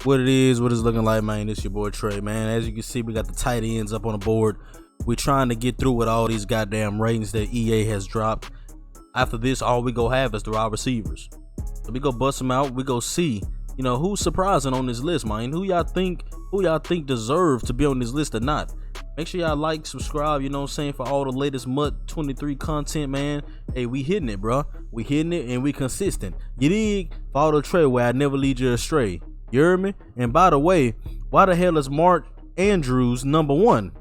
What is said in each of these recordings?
What it's looking like, man. It's your boy Trey, man. As you can see, we got the tight ends up on the board. We're trying to get through with all these goddamn ratings that EA has dropped. After this, all we go have is the wide receivers. So we go bust them out. We go see, who's surprising on this list, man. Who y'all think deserve to be on this list or not. Make sure y'all like, subscribe, for all the latest MUT 23 content, man. Hey, we hitting it, bro. We hitting it and we consistent. You dig? Follow the Trey where I never lead you astray. You heard me? And by the way, why the hell is Mark Andrews number 1?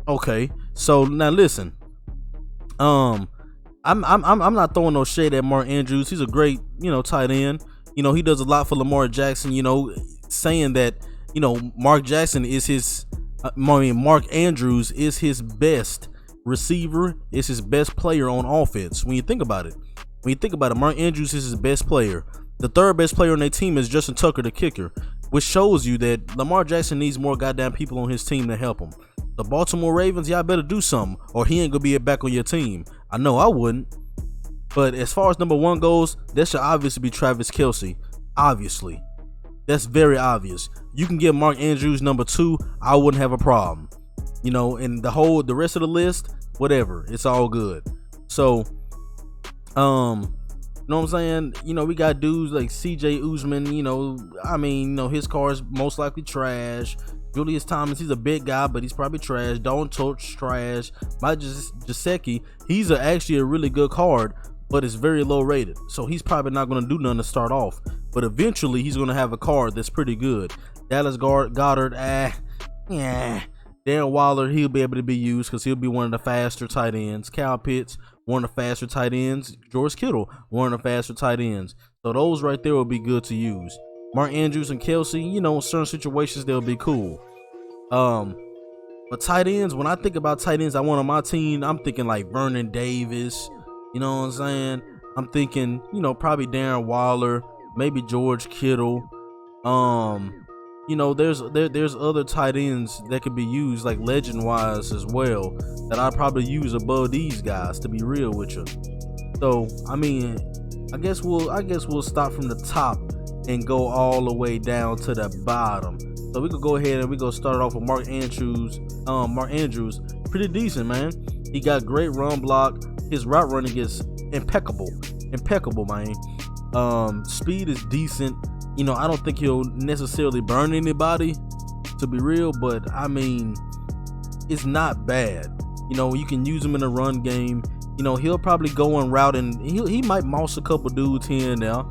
Okay, so now listen. I'm not throwing no shade at Mark Andrews. He's a great, tight end. He does a lot for Lamar Jackson. Saying that, Mark Jackson is his. Mark Andrews is his best receiver. Is his best player on offense. When you think about it, Mark Andrews is his best player. The third best player on their team is Justin Tucker, the kicker, which shows you that Lamar Jackson needs more goddamn people on his team to help him. The Baltimore Ravens, y'all better do something, or he ain't gonna be back on your team. I know I wouldn't. But as far as number 1 goes, that should obviously be Travis Kelsey. Obviously. That's very obvious. You can get Mark Andrews number 2, I wouldn't have a problem. And the rest of the list, whatever. It's all good. So, you know what I'm saying? We got dudes like CJ Usman, his car is most likely trash. Julius Thomas, he's a big guy, but he's probably trash. Don't touch trash. Mike Gesicki, he's actually a really good card, but it's very low rated. So he's probably not going to do nothing to start off. But eventually, he's going to have a card that's pretty good. Dallas Goddard, Darren Waller, he'll be able to be used because he'll be one of the faster tight ends. Kyle Pitts, one of the faster tight ends. George Kittle, one of the faster tight ends. So those right there will be good to use. Mark Andrews and Kelsey, in certain situations, they'll be cool. But tight ends, when I think about tight ends I want on my team, I'm thinking like Vernon Davis. You know what I'm saying? I'm thinking, probably Darren Waller, maybe George Kittle. There's other tight ends that could be used, like legend-wise as well, that I'd probably use above these guys, to be real with you. So, I guess we'll stop from the top and go all the way down to the bottom. So we could go ahead and we go start off with Mark Andrews. Mark Andrews, pretty decent, man. He got great run block. His route running is impeccable, man. Speed is decent. I don't think he'll necessarily burn anybody, to be real, but it's not bad. You can use him in a run game. He'll probably go on route and he might mouse a couple dudes here and there.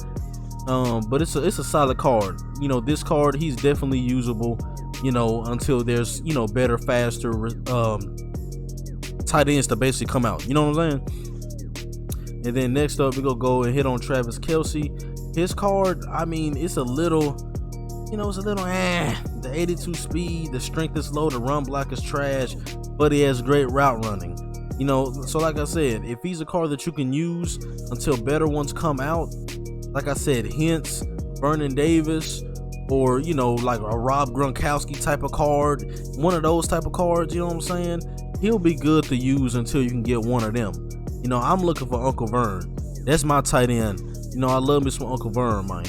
But it's a solid card. This card, he's definitely usable, until there's, better, faster tight ends to basically come out. You know what I'm saying? And then next up, we're going to go and hit on Travis Kelsey. His card, it's a little, the 82 speed, the strength is low, the run block is trash, but he has great route running. So like I said, if he's a card that you can use until better ones come out, like I said, hence Vernon Davis, or like a Rob Gronkowski type of card, one of those type of cards, you know what I'm saying? He'll be good to use until you can get one of them. I'm looking for Uncle Vern. That's my tight end. I love me some Uncle Vern, man.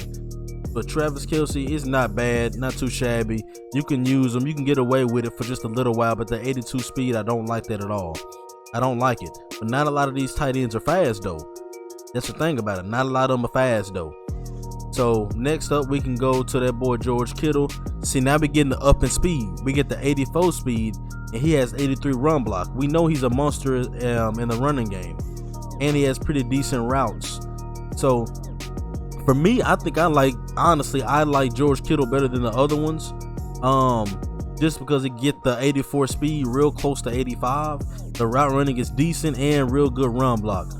But Travis Kelsey is not bad, not too shabby. You can use him. You can get away with it for just a little while, but the 82 speed, I don't like that at all. I don't like it. But not a lot of these tight ends are fast, though. That's the thing about it. Not a lot of them are fast, though. So next up, we can go to that boy George Kittle. See, now we're getting the up in speed. We get the 84 speed, and he has 83 run block. We know he's a monster in the running game, and he has pretty decent routes. So for me, I like George Kittle better than the other ones. Just because it get the 84 speed real close to 85. The route running is decent and real good run block.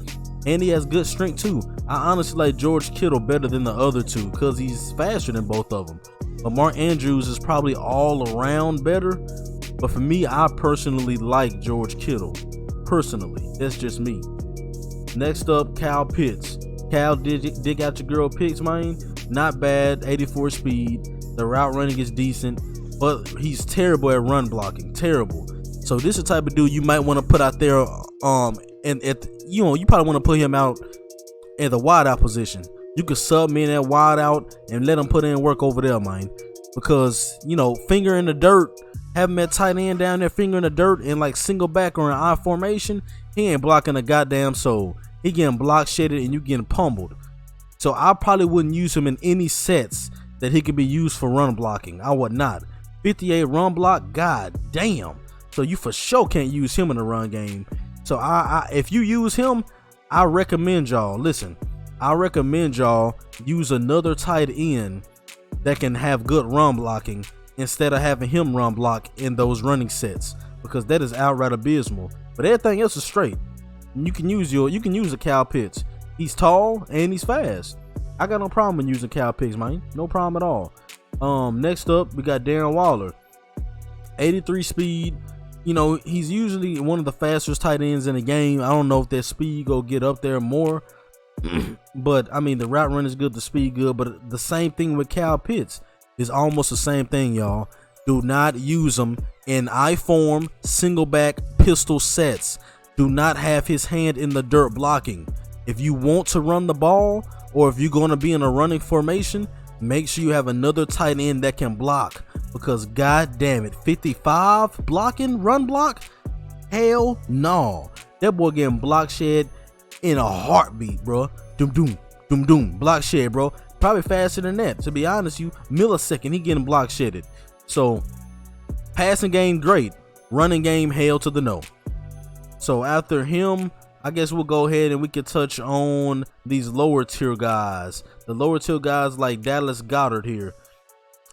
And he has good strength too. I honestly like George Kittle better than the other two because he's faster than both of them. But Mark Andrews is probably all around better. But for me, I personally like George Kittle. Personally, that's just me. Next up, Kyle Pitts. Cal, dig out your girl picks, man. Not bad, 84 speed. The route running is decent, but he's terrible at run blocking. Terrible. So this is the type of dude you might want to put out there. You probably want to put him out at the wide out position. You could sub me in that wide out and let him put in work over there, man. because, you know, finger in the dirt, having that tight end down there, finger in the dirt, and like single back or an I formation, he ain't blocking a goddamn soul. He getting block shedded and you getting pummeled. So I probably wouldn't use him in any sets that he could be used for run blocking. I would not. 58 run block, god damn. So you for sure can't use him in the run game. So if you use him, I recommend y'all, listen, I recommend y'all use another tight end that can have good run blocking instead of having him run block in those running sets, because that is outright abysmal. But everything else is straight. You can use a Kyle Pitts. He's tall and he's fast. I got no problem with using Kyle Pitts, man. No problem at all. Next up, we got Darren Waller. 83 speed. You know, he's usually one of the fastest tight ends in the game. I don't know if that speed go get up there more. But, I mean, the route run is good, the speed good. But the same thing with Kyle Pitts is almost the same thing, y'all. Do not use him in I-form, single back, pistol sets. Do not have his hand in the dirt blocking. If you want to run the ball, or if you're going to be in a running formation, make sure you have another tight end that can block. Because god damn it, 55 blocking, run block? Hell no. That boy getting block shed in a heartbeat, bro. Doom doom, doom doom, block shed, bro. Probably faster than that. To be honest, you millisecond, he getting block shedded. So passing game, great. Running game, hell to the no. So after him, I guess we'll go ahead and we can touch on these lower tier guys. The lower tier guys like Dallas Goddard here.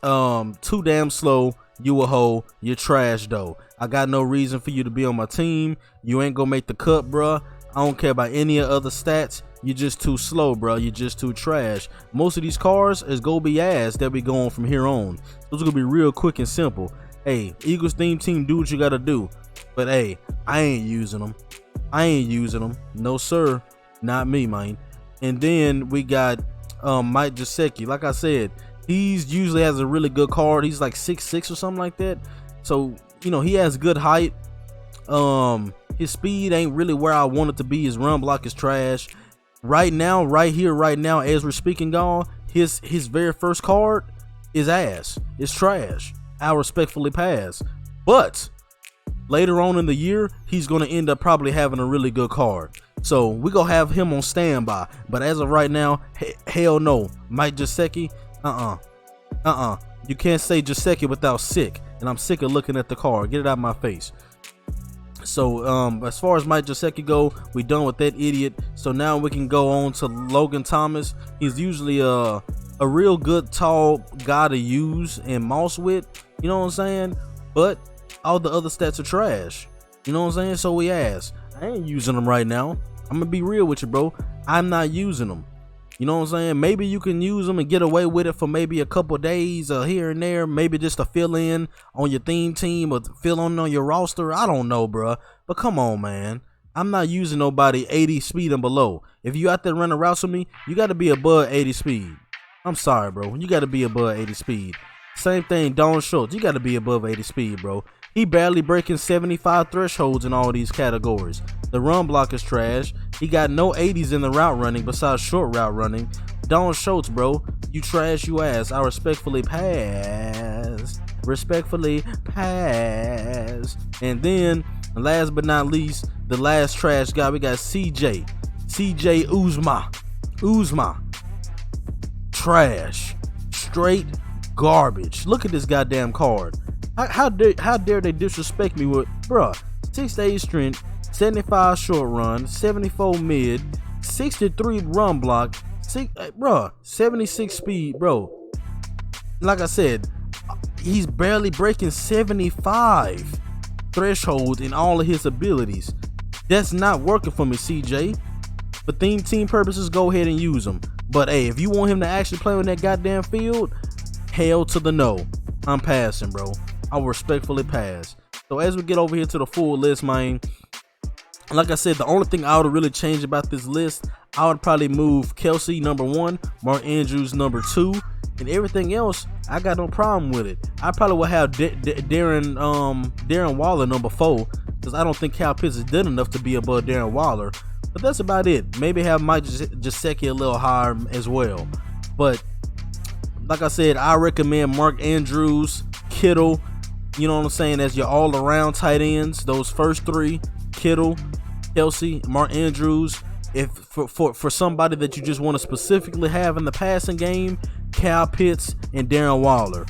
Too damn slow. You a hoe. You're trash though. I got no reason for you to be on my team. You ain't gonna make the cut, bruh. I don't care about any other stats. You're just too slow, bruh. You're just too trash. Most of these cars is gonna be ass that we going from here on. Those are gonna be real quick and simple. Hey, Eagles theme team, do what you gotta do. But hey, I ain't using them. No sir, not me, man. And then we got Mike Gesicki. Like I said, he's usually has a really good card. He's like 6'6" or something like that. So, you know, he has good height. His speed ain't really where I want it to be. His run block is trash. Right now, as we're speaking, y'all, his very first card is ass. It's trash. I respectfully pass. But later on in the year, he's going to end up probably having a really good card. So we're going to have him on standby. But as of right now, hell no. Mike Gesicki, you can't say Gesicki without sick. And I'm sick of looking at the card. Get it out of my face. So as far as Mike Gesicki go, we done with that idiot. So now we can go on to Logan Thomas. He's usually a real good tall guy to use and mouse with. You know what I'm saying? But all the other stats are trash. You know what I'm saying? So we ask. I ain't using them right now. I'm gonna be real with you, bro. I'm not using them. You know what I'm saying? Maybe you can use them and get away with it for maybe a couple days here and there. Maybe just to fill in on your theme team or fill on your roster. I don't know, bro. But come on, man. I'm not using nobody 80 speed and below. If you out there running routes with me, you got to be above 80 speed. I'm sorry, bro. You got to be above 80 speed. Same thing, Don Schultz. You got to be above 80 speed, bro. He barely breaking 75 thresholds in all these categories. The run block is trash. He got no 80s in the route running besides short route running. Don Schultz, bro, you trash, you ass. I respectfully pass. And then, last but not least, the last trash guy, we got CJ Uzma. Trash. Straight garbage. Look at this goddamn card. How dare they disrespect me with, bruh, 6'8" strength, 75 short run, 74 mid, 63 run block, 76 speed, bro. Like I said, he's barely breaking 75 threshold in all of his abilities. That's not working for me, CJ. For theme team purposes, go ahead and use him. But hey, if you want him to actually play on that goddamn field, hell to the no. I'm passing, bro. I will respectfully pass. So as we get over here to the full list, man, like I said, the only thing I would really change about this list, I would probably move Kelsey number 1, Mark Andrews number 2, and everything else, I got no problem with it. I probably would have Darren Waller number 4, because I don't think Kyle Pitts is good enough to be above Darren Waller. But that's about it. Maybe have Mike Gesicki a little higher as well. But Like I said, I recommend Mark Andrews, Kittle, you know what I'm saying, as your all-around tight ends. Those first three, Kittle, Kelsey, Mark Andrews. If for somebody that you just want to specifically have in the passing game, Kyle Pitts and Darren Waller.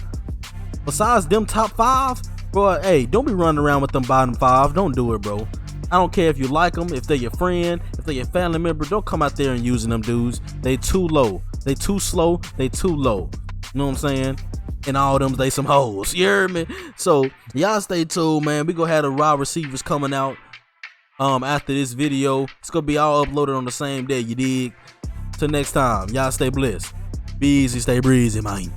Besides them top 5, bro, hey, don't be running around with them bottom 5. Don't do it, bro. I don't care if you like them, if they're your friend, if they're your family member. Don't come out there and using them dudes. They too low. They too slow. They too low. You know what I'm saying? And all them, they some hoes. You heard me? So y'all stay tuned, man. We gonna have the wide receivers coming out after this video. It's gonna be all uploaded on the same day, you dig? Till next time, y'all stay blessed. Be easy, stay breezy, man.